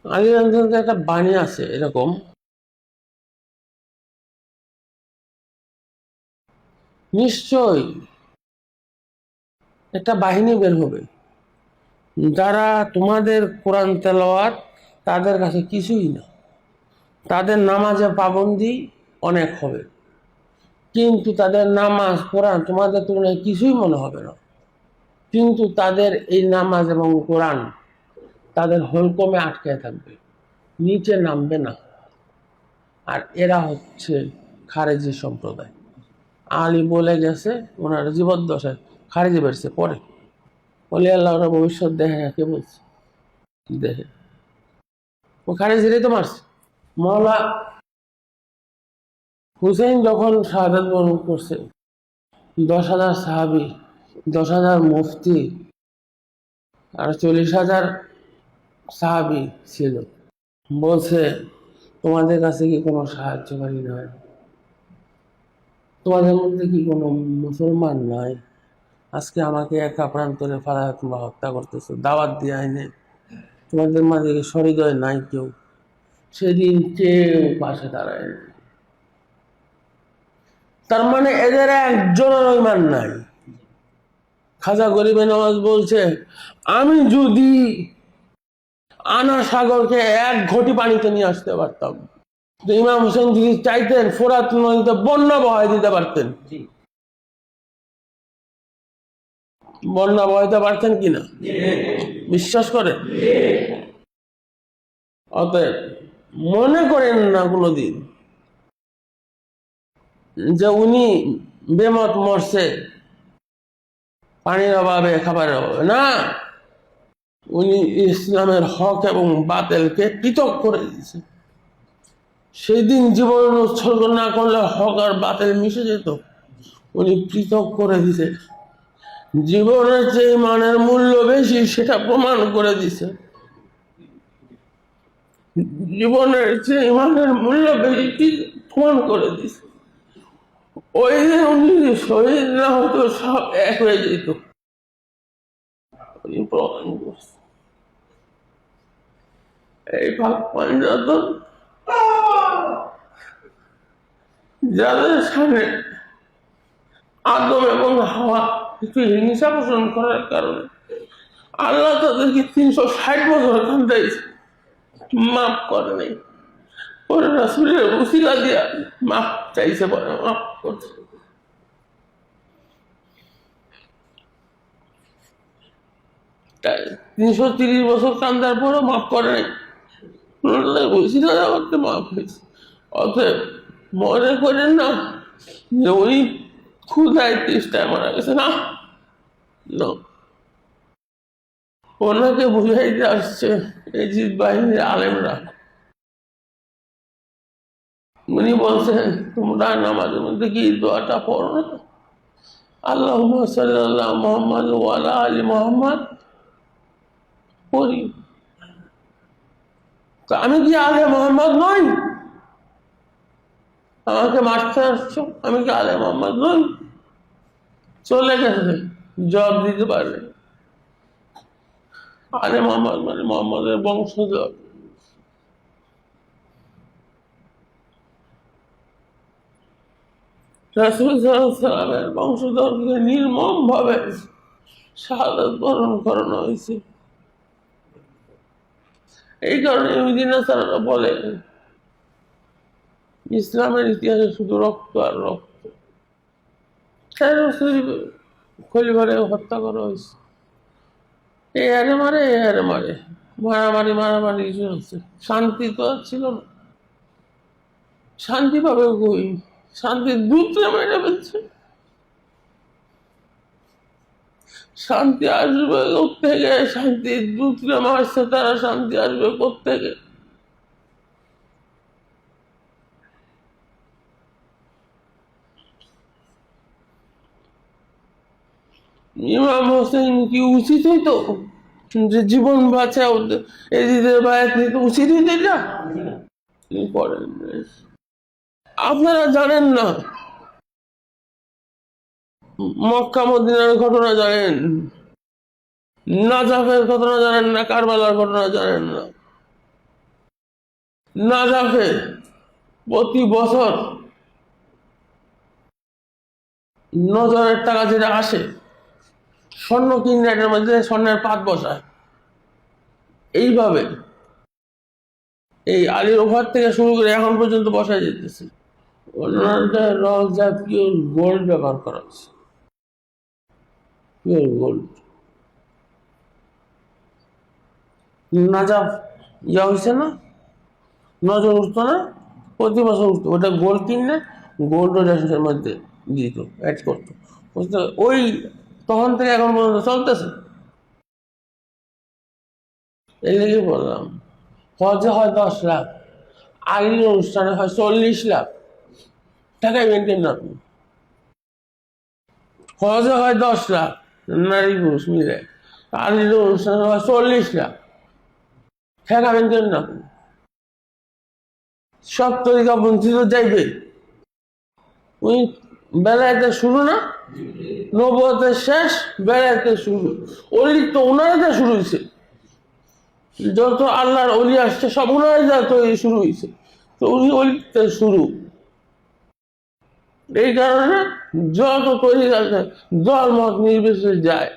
আলী রামচন্দ্রের একটা বাণী আছে এরকম, নিশ্চয় একটা বাহিনী বের হবে যারা তোমাদের কোরআন তেলাওয়াত তাদের কাছে কিছুই না, তাদের নামাজে পাবন্দি অনেক হবে, কিন্তু তাদের নামাজ কোরআন তোমাদের তুলনায় কিছুই মনে হবে না। কিন্তু তাদের এই নামাজ এবং কোরআন তাদের হলকমে আটকে থাকবে, নিচে নামবে না। আর এরা হচ্ছে খারেজি সম্প্রদায়। আলী বলে গেছে, ওনার জীবদ্দশায় খারেজি বেরছে পরে, বলে আল্লাহ ওরা ভবিষ্যৎ দেখে না, কে বলছে দেখে, ও খারেজিরাই তো মারছে। মৌলা হুসেইন যখন শাহাদাত বরণ করছে, 10,000 সাহাবি, 10,000 মুফতি আর 40,000 সাহাবি ছিল, বলছে তোমাদের কাছে কি কোনো সাহায্যকারী নাই? তোমাদের মধ্যে কি কোনো মুসলমান নাই? আজকে আমাকে একা প্রান্তরে ফালায় তোমরা হত্যা করতেছো, দাওয়াত দিয়ে আইনে তোমাদের মাঝে সহৃদয় নাই কেউ? সেদিন কেউ পাশে দাঁড়ায় না। তার মানে এদের একজনের ইমান নাই। খাজা গরিবে নওয়াজ বলছে, আমি যদি আনা সাগরকে 1 ঘটি পানিতে নিয়ে আসতে পারতাম, তো ইমাম হোসেন যদি চাইতেন ফোরাত নদীতে বন্যা বহায় দিতে পারতেন। বন্যা বহাইতে পারতেন কিনা বিশ্বাস করেন? অতএব মনে করেন না কোনোদিন যে উনি বেমত মরছে পানির অভাবে, খাবারের অভাবে না। উনি ইসলামের হক এবং বাতিলকে পৃথক করে দিয়েছে। সেই দিন জীবন উৎসর্গ না করলে হক আর বাতিল মিশে যেত। উনি পৃথক করে দিছে। জীবনের যে মানের মূল্য বেশি সেটা প্রমাণ করে দিছে। জীবনের যে ইমানের মূল্য বেশি প্রমাণ করে দিছে। ওই দিন উনি শহীদ না হতো, সব এক হয়ে যেত। উনি প্রমাণ করছে। এই পাক পাঞ্জাতন যাদের সামনে আদম এবং হাওয়া একটু হিংসা পোষণ করার কারণে আল্লাহ তাদেরকে 360 বছর কান্দাইছে, মাফ করে নাই। পরে রাসূলের উসিলা দিয়া মাফ চাইছে, পরে মাফ করছে। 330 বছর কান্দার পরও মাফ করে নাই, উসিলা দেওয়াতে মাফ হয়েছে। অতএব মনে করেন না যে উনি ক্ষুধায় তৃষ্ণায় মারা গেছে, না। ওনাকে বুঝাইতে আসছে এজিদ বাহিনীর আলেমরা। উনি বলছেন তোমরা নামাজের মধ্যে কি দোয়াটা পড়ো না? আল্লাহুম্মা সাল্লি আলা মুহাম্মাদ ওয়া আলা আলি মুহাম্মাদ পড়ি। তো আমি কি আলে মুহাম্মদ নই? আমাকে মারতে আসছো, আমি কি আলে মুহাম্মদ নই? চলে গেছে, জবাব দিতে পারবে। আলে মুহাম্মদ মানে মুহাম্মদের বংশধর। রাসূল সাল্লাল্লাহু আলাইহি ওয়াসাল্লামের বংশধরকে নির্মম ভাবে শাহাদাত বরণ করানো হয়েছে। এই কারণে ইহুদিরা তারা বলে ইসলামের ইতিহাসে শুধু রক্ত আর রক্ত। খলিফারে হত্যা করা হয়েছে, এ আরে মারে, এ আরে মারে, মারামারি মারামারি চলছে। শান্তি তো আর ছিল না। শান্তি পাবে কই? শান্তির দূতরা মেরে ফেলছে। শান্তি আসবে কোত্থেকে? শান্তির দূতরা মারছে, তারা শান্তি আসবে কোত্থেকে? ইমাম হোসেন কি উচিত হইতো যে জীবন বাঁচাও, এজিদের বায়াত নিতে উচিত হইতো এটা? করেন আপনারা জানেন না, মক্কা মদিনার ঘটনা জানেন, নাজাফের ঘটনা জানেন না, কারবালার ঘটনা জানেন না। নাজাফে প্রতি বছর নজরের টাকা যেটা আসে, স্বর্ণ কিনে এটার মধ্যে স্বর্ণের পাত বসায়। এইভাবে এই আলীর ওভার থেকে শুরু করে এখন পর্যন্ত বসায় যেতেছে। ওনাদের রওজা পিওর গোল্ড ব্যবহার করা হচ্ছে, পিওর গোল্ড। নাজাফ ইয়া হয়েছে না, নজর উঠতো না, প্রতি বছর উঠতো, ওটা গোল্ড কিনলে গোল্ড ওটার মধ্যে দিত, অ্যাড করতো। ওই তখন থেকে এখন পর্যন্ত চলতেছে। এই লেগে বললাম, হজে হয় 10 লাখ, আলীর অনুষ্ঠানে হয় 40 লাখ টাকায় মেনটেন না। হজে হয় 10 লাখ, নারী পুরুষ মিলে, আলীর অনুষ্ঠানে হয় 40 লাখ টাকা মেনটেন না। সব তরিকা বঞ্চিত যাইবে। ওই বেলায়েতের শুরু না, নবুয়তের শেষ, বেলায়েতের শুরু। অলি তো ওনারা শুরু হয়েছে, যত আল্লাহর অলি আসছে সব ওনারা তৈরি শুরু হয়েছে, তো উনি অলিতে শুরু। এই কারণে যত তৈরি আছে দল মত নির্বিশেষে যায়।